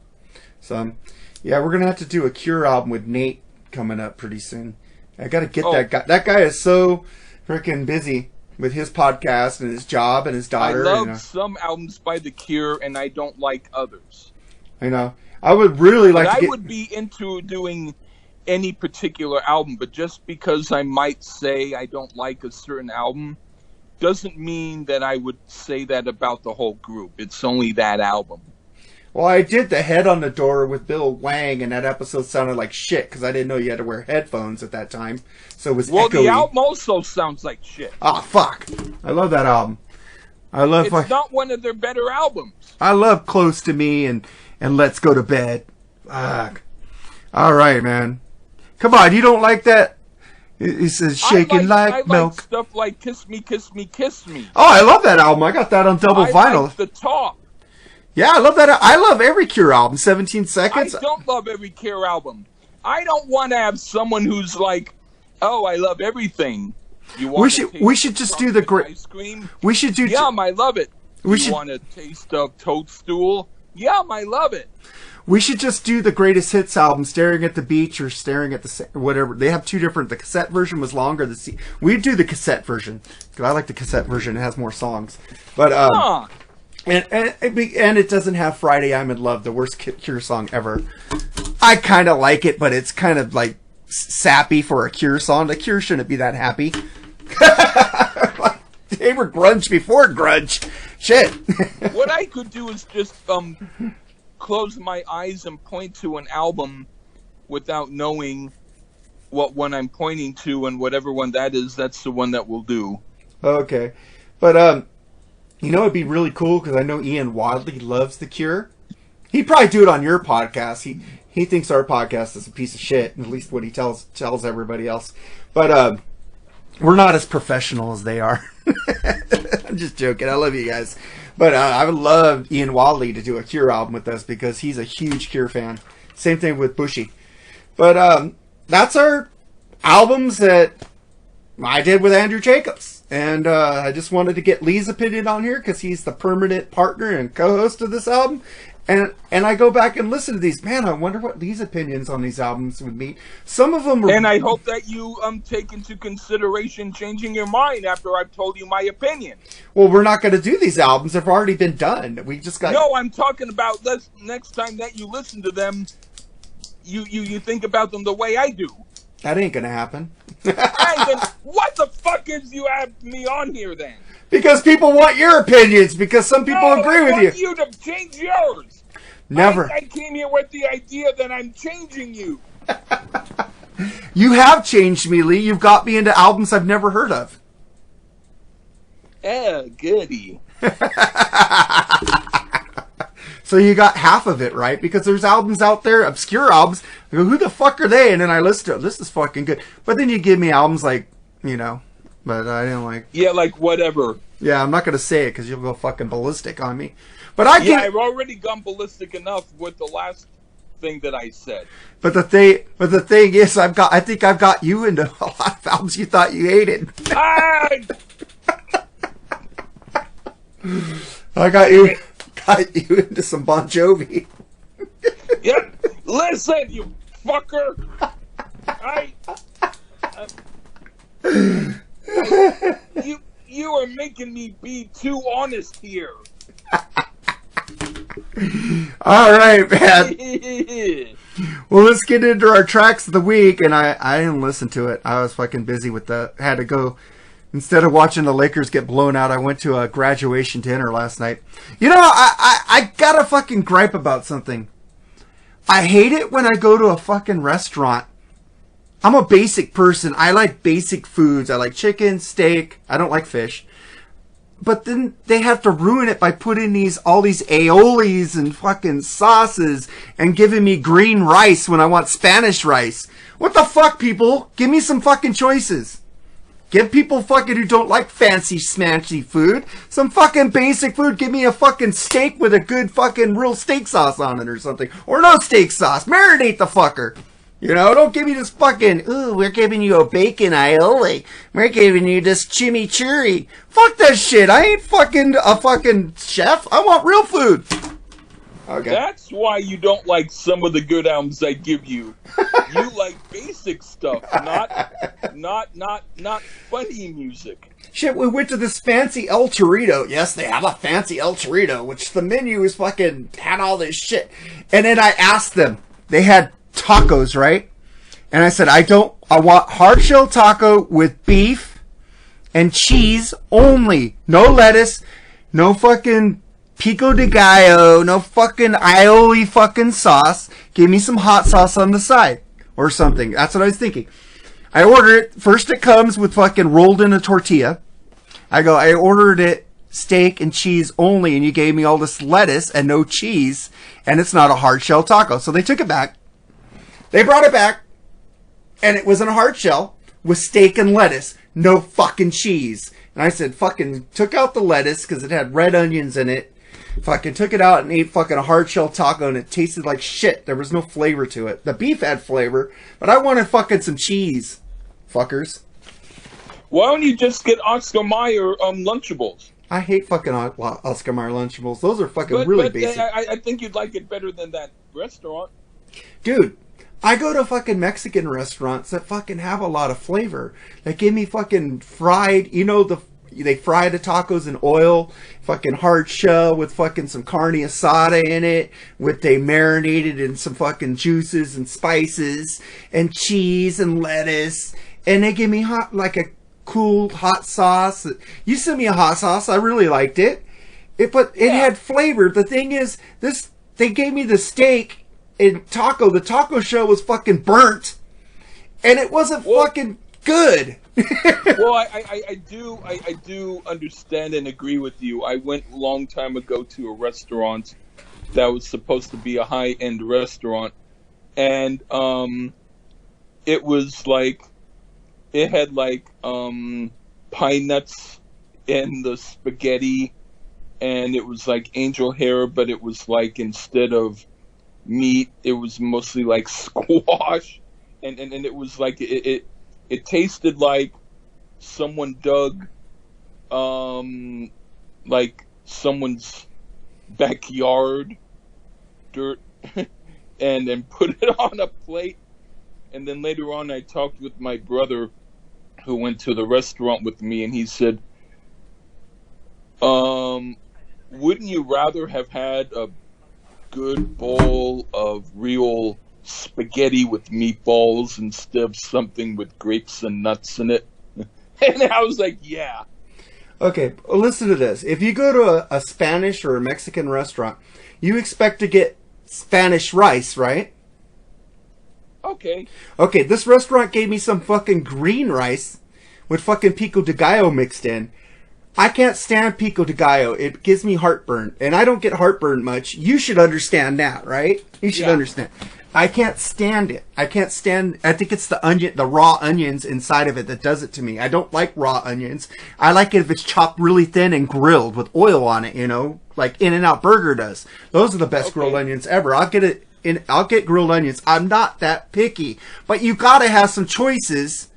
Yeah, we're gonna have to do a Cure album with Nate coming up pretty soon. I gotta get that guy. That guy is so freaking busy with his podcast and his job and his daughter.
I love some albums by The Cure, and I don't like others.
I know. I would really like
I would be into doing any particular album, but just because I might say I don't like a certain album doesn't mean that I would say that about the whole group. It's only that album.
Well, I did The Head on the Door with Bill Wang, and that episode sounded like shit because I didn't know you had to wear headphones at that time. So it was echoey.
The album also sounds like shit.
Ah, fuck. I love that album.
It's not one of their better albums.
I love Close to Me and Let's Go to Bed. Fuck. All right, man. Come on, you don't like that? It says shaking like milk.
I like stuff like Kiss Me, Kiss Me, Kiss Me.
Oh, I love that album. I got that on double vinyl.
I like The Talk.
Yeah, I love that. I love every Cure album. 17 Seconds.
I don't love every Cure album. I don't want to have someone who's like, oh, I love everything. We should just do the great ice cream.
We should do.
Yum, I love it. You want a taste of Toadstool? Yum, I love it.
We should just do the greatest hits album, Staring at the Beach or Staring at the whatever. They have two different. The cassette version was longer. We'd do the cassette version because I like the cassette version. It has more songs. But and it doesn't have Friday I'm in Love, the worst Cure song ever. I kind of like it, but it's kind of like sappy for a Cure song. The Cure shouldn't be that happy. They were grunge before grunge. Shit.
What I could do is just close my eyes and point to an album without knowing what one I'm pointing to, and whatever one that is, that's the one that we'll do.
Okay. But, you know, it'd be really cool because I know Ian Wadley loves The Cure. He'd probably do it on your podcast. He thinks our podcast is a piece of shit, at least what he tells everybody else. But, we're not as professional as they are. I'm just joking. I love you guys. But I would love Ian Wadley to do a Cure album with us because he's a huge Cure fan. Same thing with Bushy. But that's our albums that I did with Andrew Jacobs. And I just wanted to get Lee's opinion on here because he's the permanent partner and co-host of this album. And I go back and listen to these. Man, I wonder what Lee's opinions on these albums would be. Some of them are...
And I hope that you take into consideration changing your mind after I've told you my opinion.
Well, we're not going to do these albums. They've already been done. We just got...
No, I'm talking about next time that you listen to them, you think about them the way I do.
That ain't going to happen.
What the fuck gives you have me on here then?
Because people want your opinions. Because some people agree with
I
you.
want you to change yours.
Never.
I came here with the idea that I'm changing you.
You have changed me, Lee. You've got me into albums I've never heard of.
Oh, goody.
So you got half of it, right? Because there's albums out there, obscure albums. I go, who the fuck are they? And then I listen to it. This is fucking good. But then you give me albums like, but I didn't like.
Yeah, like whatever.
Yeah, I'm not going to say it because you'll go fucking ballistic on me. But
I've already gone ballistic enough with the last thing that I said.
But the thing is, I think I've got you into a lot of albums you thought you hated. I got you into some Bon Jovi.
Yeah, listen, you fucker. You are making me be too honest here.
All right, man. Well, let's get into our tracks of the week. And I didn't listen to it. I was fucking busy with had to go. Instead of watching the Lakers get blown out, I went to a graduation dinner last night. I got a fucking gripe about something. I hate it when I go to a fucking restaurant. I'm a basic person. I like basic foods. I like chicken, steak. I don't like fish. But then they have to ruin it by putting all these aiolis and fucking sauces and giving me green rice when I want Spanish rice. What the fuck, people? Give me some fucking choices. Give people fucking who don't like fancy smashy food some fucking basic food. Give me a fucking steak with a good fucking real steak sauce on it or something. Or no steak sauce. Marinate the fucker. Don't give me this fucking, ooh, we're giving you a bacon aioli. We're giving you this chimichurri. Fuck that shit. I ain't fucking a fucking chef. I want real food. Okay.
That's why you don't like some of the good albums I give you. You like basic stuff, not funny music.
Shit, we went to this fancy El Torito. Yes, they have a fancy El Torito, which the menu is fucking had all this shit. And then I asked them, they had tacos, right? And I said, I want hard shell taco with beef and cheese only. No lettuce, no fucking pico de gallo, no fucking aioli fucking sauce. Give me some hot sauce on the side or something. That's what I was thinking. I ordered it. First it comes with fucking rolled in a tortilla. I ordered it steak and cheese only, and you gave me all this lettuce and no cheese, and it's not a hard shell taco. So they took it back. They brought it back, and it was in a hard shell with steak and lettuce, no fucking cheese. And I said, fucking took out the lettuce because it had red onions in it. Fucking took it out and ate fucking a hard shell taco, and it tasted like shit. There was no flavor to it. The beef had flavor, but I wanted fucking some cheese. Fuckers.
Why don't you just get Oscar Mayer Lunchables?
I hate fucking Oscar Mayer Lunchables. Those are fucking really basic.
I think you'd like it better than that restaurant.
Dude, I go to fucking Mexican restaurants that fucking have a lot of flavor. They give me fucking fried, they fry the tacos in oil, fucking hard shell with fucking some carne asada in it, they marinated in some fucking juices and spices and cheese and lettuce, and they give me like a cool hot sauce. You sent me a hot sauce. I really liked it. It had flavor. The thing is, they gave me the steak and taco. The taco shell was fucking burnt, and it wasn't fucking good.
Well, I do understand and agree with you. I went a long time ago to a restaurant that was supposed to be a high-end restaurant, and it was like it had like pine nuts in the spaghetti, and it was like angel hair, but it was like instead of meat, it was mostly like squash, and it was like it tasted like someone dug like someone's backyard dirt and then put it on a plate. And then later on I talked with my brother who went to the restaurant with me, and he said, wouldn't you rather have had a good bowl of real spaghetti with meatballs instead of something with grapes and nuts in it? And I was like, yeah.
Okay, well, listen to this. If you go to a Spanish or a Mexican restaurant, you expect to get Spanish rice, right?
Okay.
Okay, this restaurant gave me some fucking green rice with fucking pico de gallo mixed in. I can't stand pico de gallo. It gives me heartburn. And I don't get heartburn much. You should understand that, right? You should understand. I can't stand it. I think it's the raw onions inside of it that does it to me. I don't like raw onions. I like it if it's chopped really thin and grilled with oil on it, like In-N-Out Burger does. Those are the best grilled onions ever. I'll get grilled onions. I'm not that picky. But you gotta have some choices.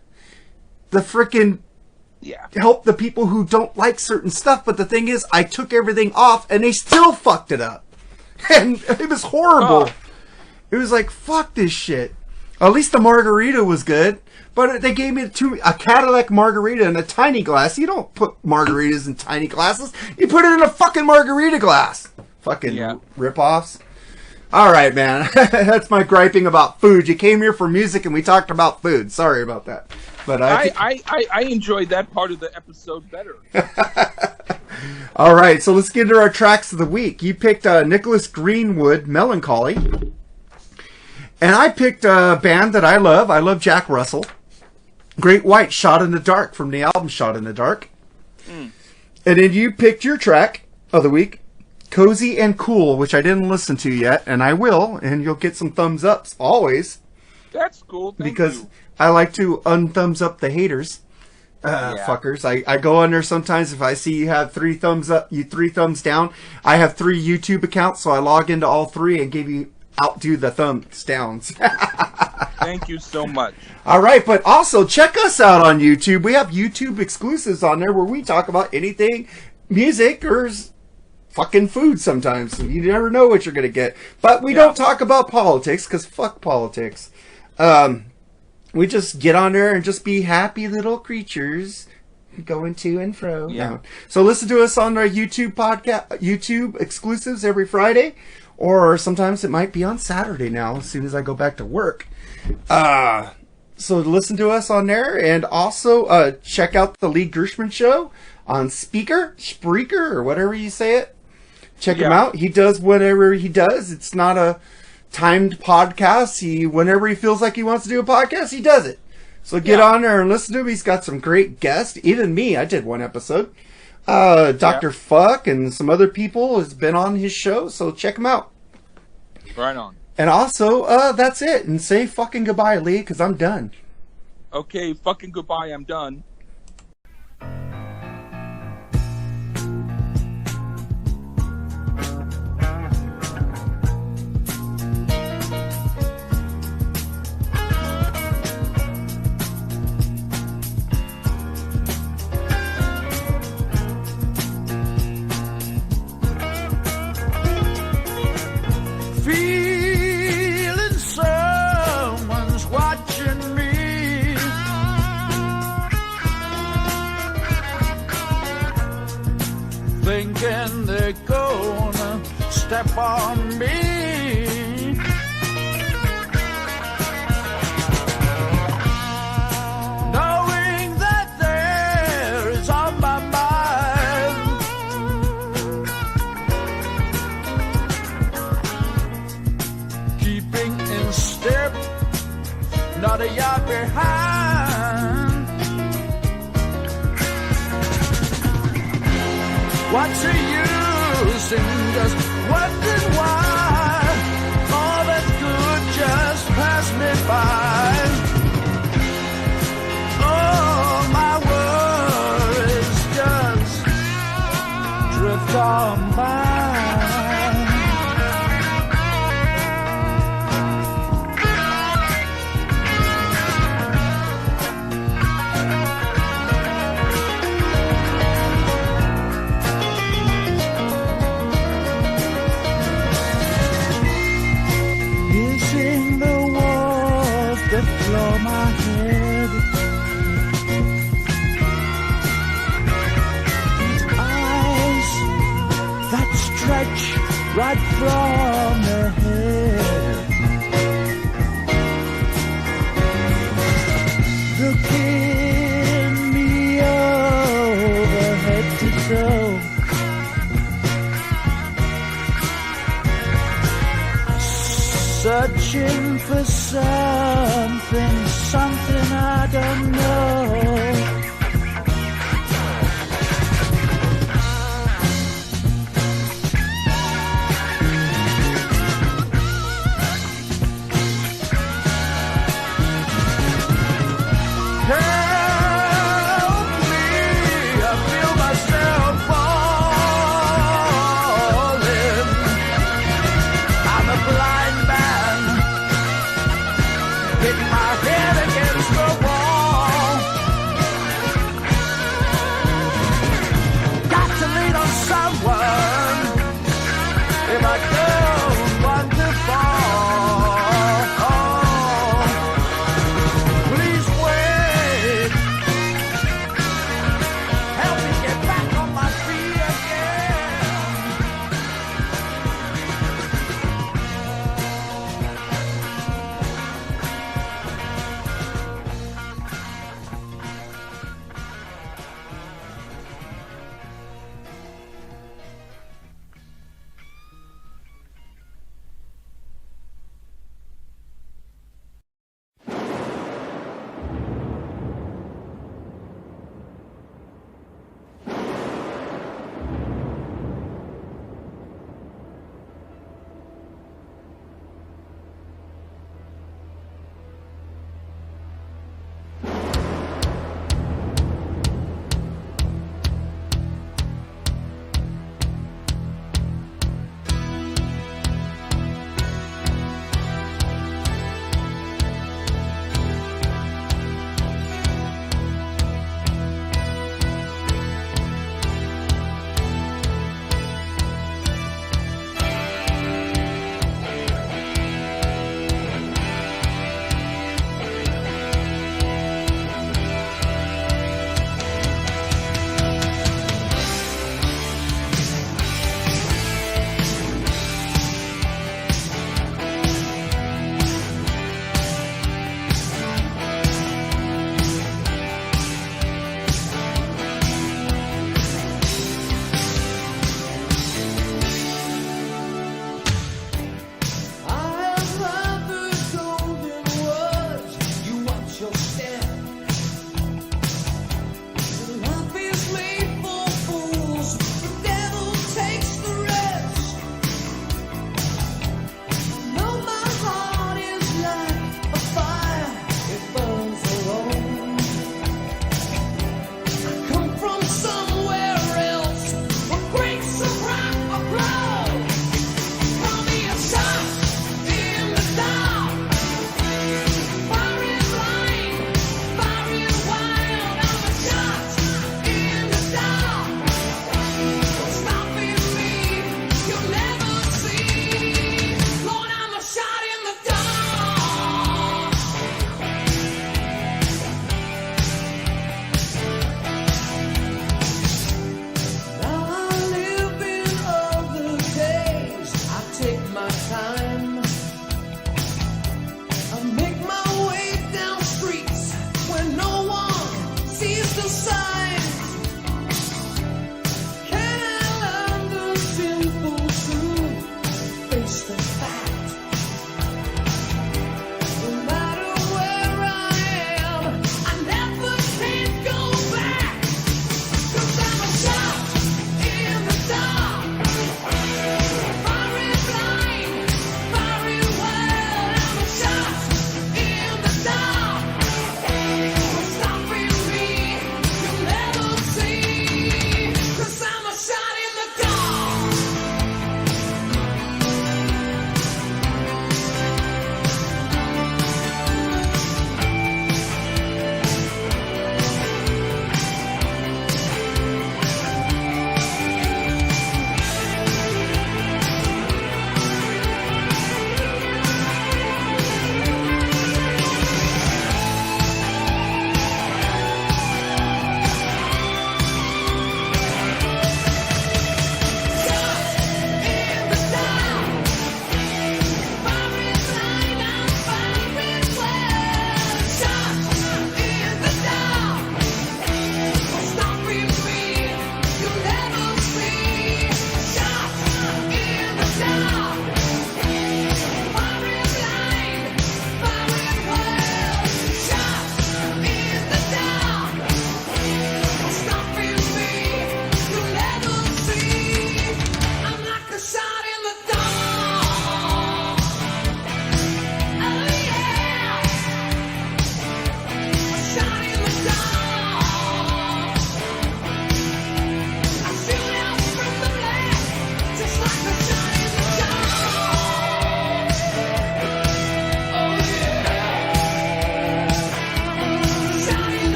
The frickin' help the people who don't like certain stuff. But the thing is, I took everything off and they still fucked it up. And it was horrible. It was like, fuck this shit. At least the margarita was good. But they gave me a Cadillac margarita in a tiny glass. You don't put margaritas in tiny glasses. You put it in a fucking margarita glass. Fucking rip-offs. All right, man. That's my griping about food. You came here for music and we talked about food. Sorry about that. But
I enjoyed that part of the episode better.
All right, so let's get into our tracks of the week. You picked Nicholas Greenwood, Melancholy. And I picked a band that I love. I love Jack Russell. Great White, Shot in the Dark, from the album Shot in the Dark. And then you picked your track of the week, Cozy and Cool, which I didn't listen to yet, and I will, and you'll get some thumbs ups always.
That's cool,
because you. I like to unthumbs up the haters. Fuckers. I go on there sometimes if I see you have 3 thumbs up, 3 thumbs down. I have 3 YouTube accounts, so I log into all 3 and outdo the thumbs downs.
Thank you so much. All
right, but also check us out on YouTube. We have YouTube exclusives on there where we talk about anything, music, or fucking food sometimes. You never know what you're going to get. But we don't talk about politics, because fuck politics. We just get on there and just be happy little creatures going to and fro. Yeah. No. So listen to us on our YouTube YouTube exclusives every Friday. Or sometimes it might be on Saturday now, as soon as I go back to work. So listen to us on there, and also check out the Lee Gershman Show on Spreaker, or whatever you say it. Check him out. He does whatever he does. It's not a timed podcast. Whenever he feels like he wants to do a podcast, he does it. So get on there and listen to him. He's got some great guests. Even me, I did one episode. Dr. Fuck and some other people has been on his show, so check him out.
Right on.
And also, that's it. And say fucking goodbye, Lee, because I'm done.
Okay, fucking goodbye, I'm done.
Feeling someone's watching me. Thinking they're gonna step on me. Knowing that there is on my mind. Keeping in step, not a yard behind. What's the use in just wondering why all that good just passed me by? Oh, my worries just drift on by. Missing the walls that floor my head. Eyes that stretch right from the head. Looking me searching for something I don't know. Help me, I feel myself falling. I'm a blind man, hitting my head against the wall.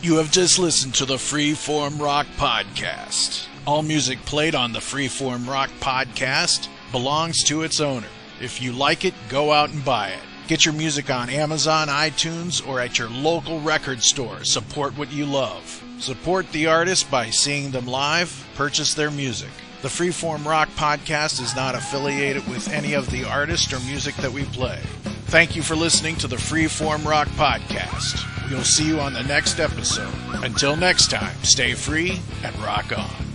You have just listened to the Freeform Rock Podcast. All music played on the Freeform Rock Podcast belongs to its owner. If you like it, go out and buy it. Get your music on Amazon, iTunes, or at your local record store. Support what you love. Support the artist by seeing them live. Purchase their music. The Freeform Rock Podcast is not affiliated with any of the artists or music that we play. Thank you for listening to the Freeform Rock Podcast. We'll see you on the next episode. Until next time, stay free and rock on.